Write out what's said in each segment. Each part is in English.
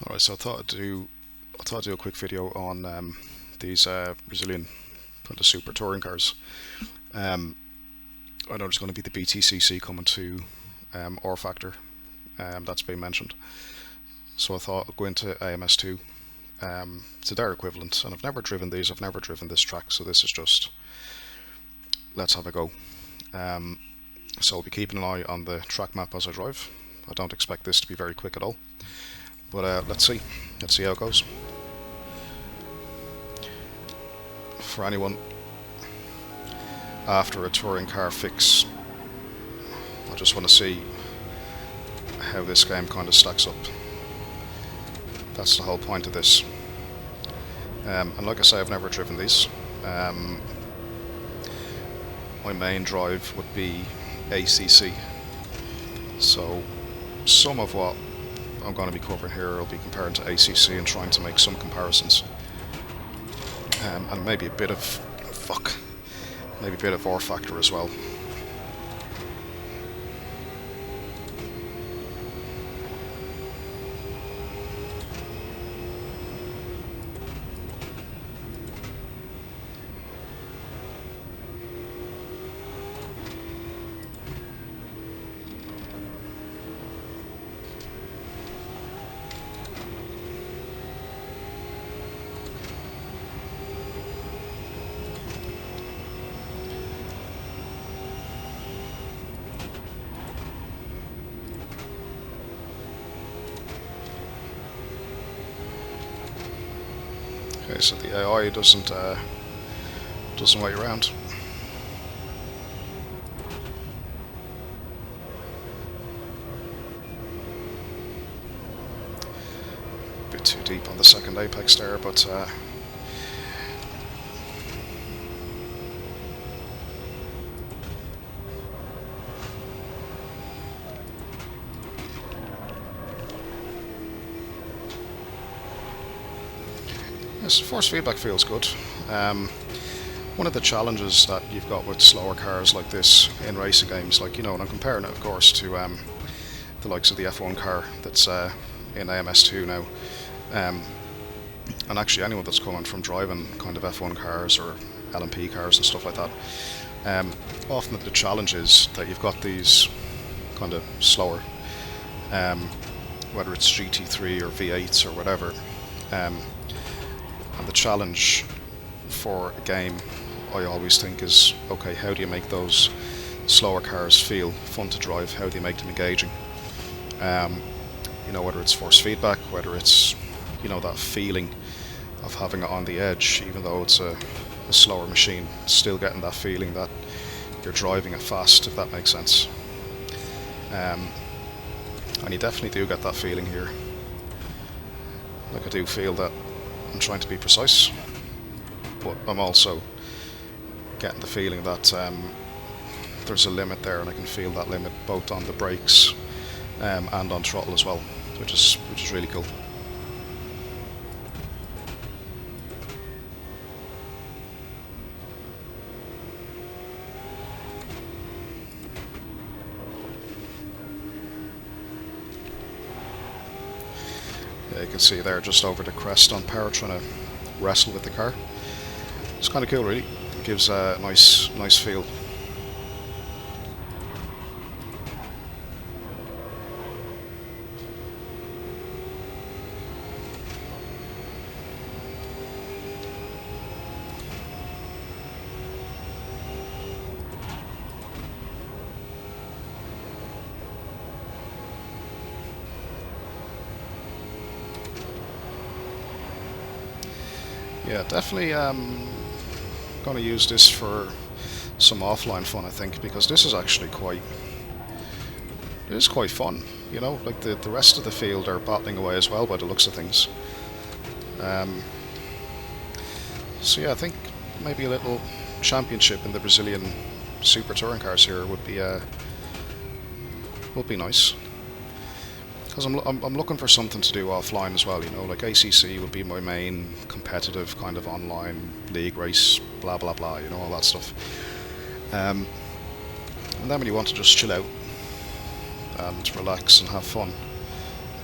Alright, so I thought I'd do a quick video on these Brazilian kind of super touring cars. Um, I know there's going to be the BTCC coming to R Factor, that's been mentioned. So I thought I'd go into AMS2 to their equivalent, and I've never driven these. I've never driven this track, so this is just let's have a go. Um, so I'll be keeping an eye on the track map as I drive. I don't expect this to be very quick at all, but let's see how it goes. For anyone after a touring car fix, I just want to see how this game kind of stacks up. That's the whole point of this. And like I say, I've never driven these. My main drive would be ACC. So some of what I'm going to be covering here will be comparing to ACC and trying to make some comparisons. And maybe a bit of maybe a bit of R factor as well. Okay, so the AI doesn't wait around. Bit too deep on the second apex there, but yes, force feedback feels good. One of the challenges that you've got with slower cars like this in racing games, like, you know, and I'm comparing it, of course, to the likes of the F1 car that's in AMS2 now, and actually anyone that's coming from driving kind of F1 cars or LMP cars and stuff like that. Often the challenge is that you've got these kind of slower, whether it's GT3 or V8s or whatever, and the challenge for a game, I always think, is okay, how do you make those slower cars feel fun to drive? How do you make them engaging? You know, whether it's force feedback, whether it's, you know, that feeling of having it on the edge, even though it's a slower machine, still getting that feeling that you're driving it fast, if that makes sense. And you definitely do get that feeling here. Like, I do feel that I'm trying to be precise, but I'm also getting the feeling that there's a limit there, and I can feel that limit both on the brakes and on throttle as well, which is really cool. Yeah, you can see there just over the crest on power, trying to wrestle with the car. It's kind of cool, really. It gives a nice feel. Yeah, definitely going to use this for some offline fun, I think, because this is actually it is quite fun. You know, like the rest of the field are battling away as well by the looks of things. Um, so yeah, I think maybe a little championship in the Brazilian super touring cars here would be nice. Because I'm looking for something to do offline as well, you know, like ACC would be my main competitive kind of online league race, blah blah blah, you know, all that stuff. And then when you want to just chill out and relax and have fun,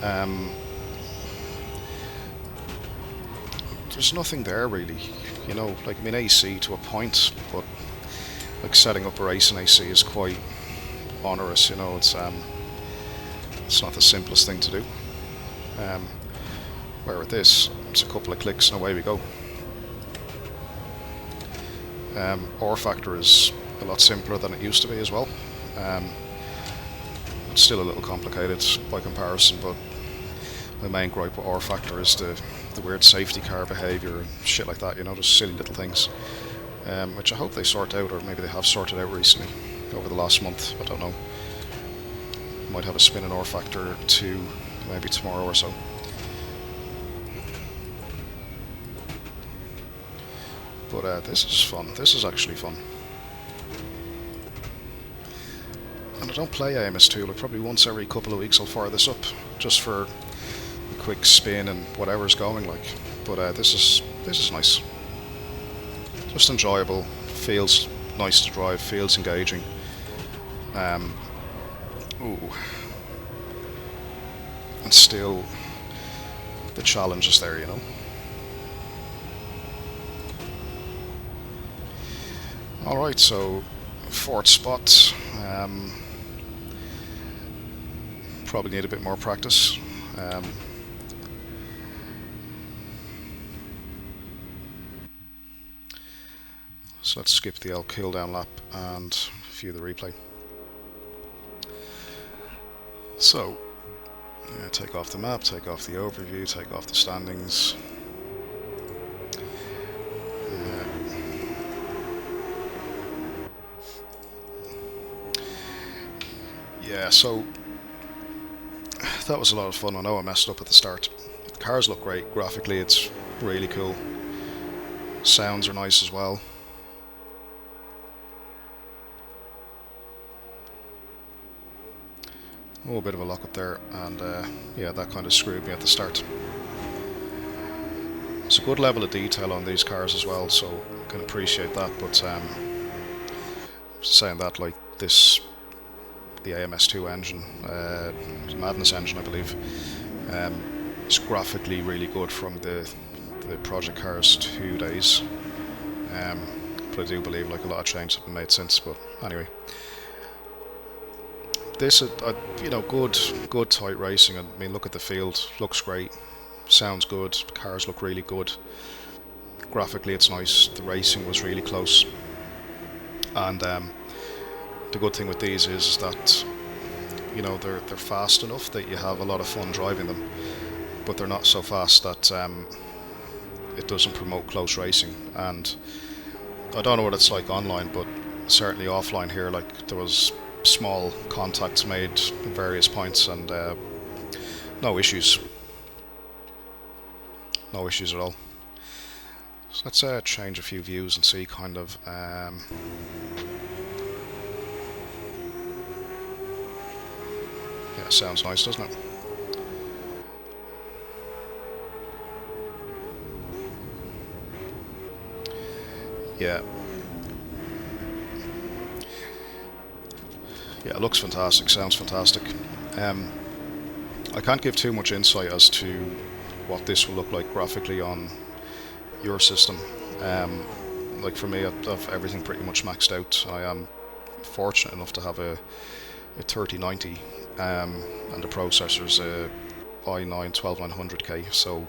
um, there's nothing there really. You know, like I mean AC to a point, but like setting up a race in AC is quite onerous. You know, it's not the simplest thing to do. Um, where with this, it's a couple of clicks and away we go. R factor is a lot simpler than it used to be as well. Um, it's still a little complicated by comparison, but my main gripe with R factor is the weird safety car behaviour and shit like that. You know, just silly little things, which I hope they sort out, or maybe they have sorted out recently over the last month. I don't know. Might have a spin in R factor 2 maybe tomorrow or so. But this is fun. This is actually fun. And I don't play AMS2. Like probably once every couple of weeks I'll fire this up just for a quick spin and whatever's going like. But this is nice. Just enjoyable. Feels nice to drive. Feels engaging. Ooh. And still the challenge is there, you know. Alright, so fourth spot. Probably need a bit more practice. So let's skip the L cool down lap and view the replay. So, take off the map, take off the overview, take off the standings. Yeah, so that was a lot of fun. I know I messed up at the start. The cars look great. Graphically, it's really cool. Sounds are nice as well. Oh, a bit of a lock up there, and yeah, that kind of screwed me at the start. It's a good level of detail on these cars as well, so I can appreciate that. But saying that, like this, the AMS2 engine, the Madness engine, I believe, is graphically really good from the Project Cars 2 days. But I do believe like a lot of changes have been made since. But anyway. This, you know, good tight racing. I mean, look at the field, looks great, sounds good, the cars look really good. Graphically, it's nice. The racing was really close, and the good thing with these is that, you know, they're fast enough that you have a lot of fun driving them, but they're not so fast that it doesn't promote close racing. And I don't know what it's like online, but certainly offline here, like there was small contacts made at various points, and no issues at all. So let's change a few views and see kind of yeah, sounds nice, doesn't it? Yeah. Yeah, it looks fantastic, sounds fantastic. I can't give too much insight as to what this will look like graphically on your system. Like for me, I've everything pretty much maxed out. I am fortunate enough to have a 3090, and the processor's a i9 12900K, so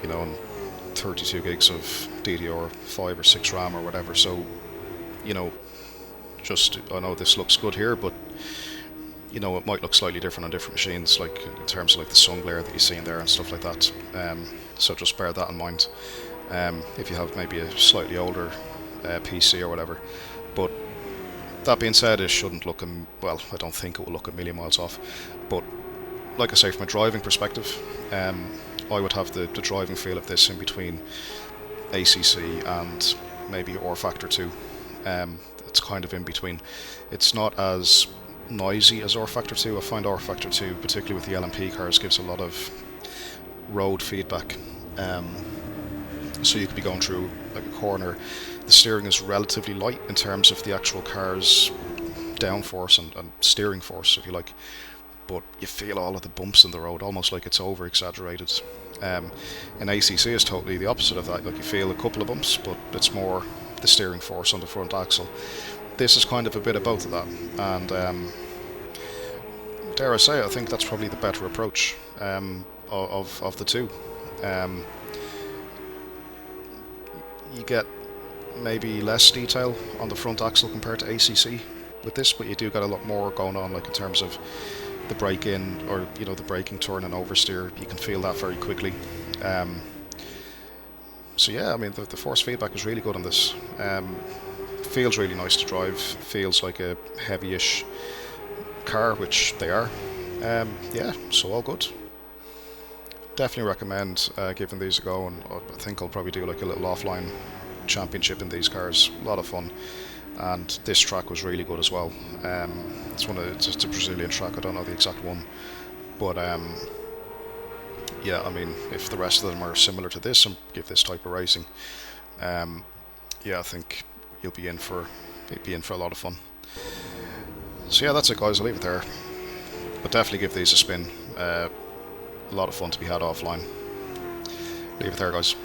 you know, and 32 gigs of DDR5 or 6 RAM or whatever. So you know, just I know this looks good here, but you know, it might look slightly different on different machines, like in terms of like the sun glare that you see in there and stuff like that. So just bear that in mind if you have maybe a slightly older PC or whatever. But that being said, it shouldn't look well, I don't think it will look a million miles off. But like I say, from a driving perspective, I would have the driving feel of this in between ACC and maybe R Factor 2. It's kind of in between. It's not as noisy as R Factor 2. I find R Factor 2, particularly with the LMP cars, gives a lot of road feedback. So you could be going through like a corner. The steering is relatively light in terms of the actual car's downforce and steering force, if you like. but you feel all of the bumps in the road, almost like it's over exaggerated. In ACC is totally the opposite of that. Like you feel a couple of bumps, but it's more the steering force on the front axle. This is kind of a bit of both of that, and dare I say, I think that's probably the better approach of the two. Um, you get maybe less detail on the front axle compared to ACC with this, but you do get a lot more going on, like in terms of the brake in, or the braking, turn and oversteer. You can feel that very quickly. So yeah, I mean the force feedback is really good on this. Feels really nice to drive. Feels like a heavy-ish car, which they are. Yeah, so all good. Definitely recommend giving these a go, and I think I'll probably do like a little offline championship in these cars. A lot of fun, and this track was really good as well. It's a Brazilian track. I don't know the exact one, but yeah, I mean, if the rest of them are similar to this and give this type of racing, yeah, I think you'll be in for a lot of fun. So yeah, that's it, guys. I'll leave it there. But definitely give these a spin. A lot of fun to be had offline. Leave it there, guys.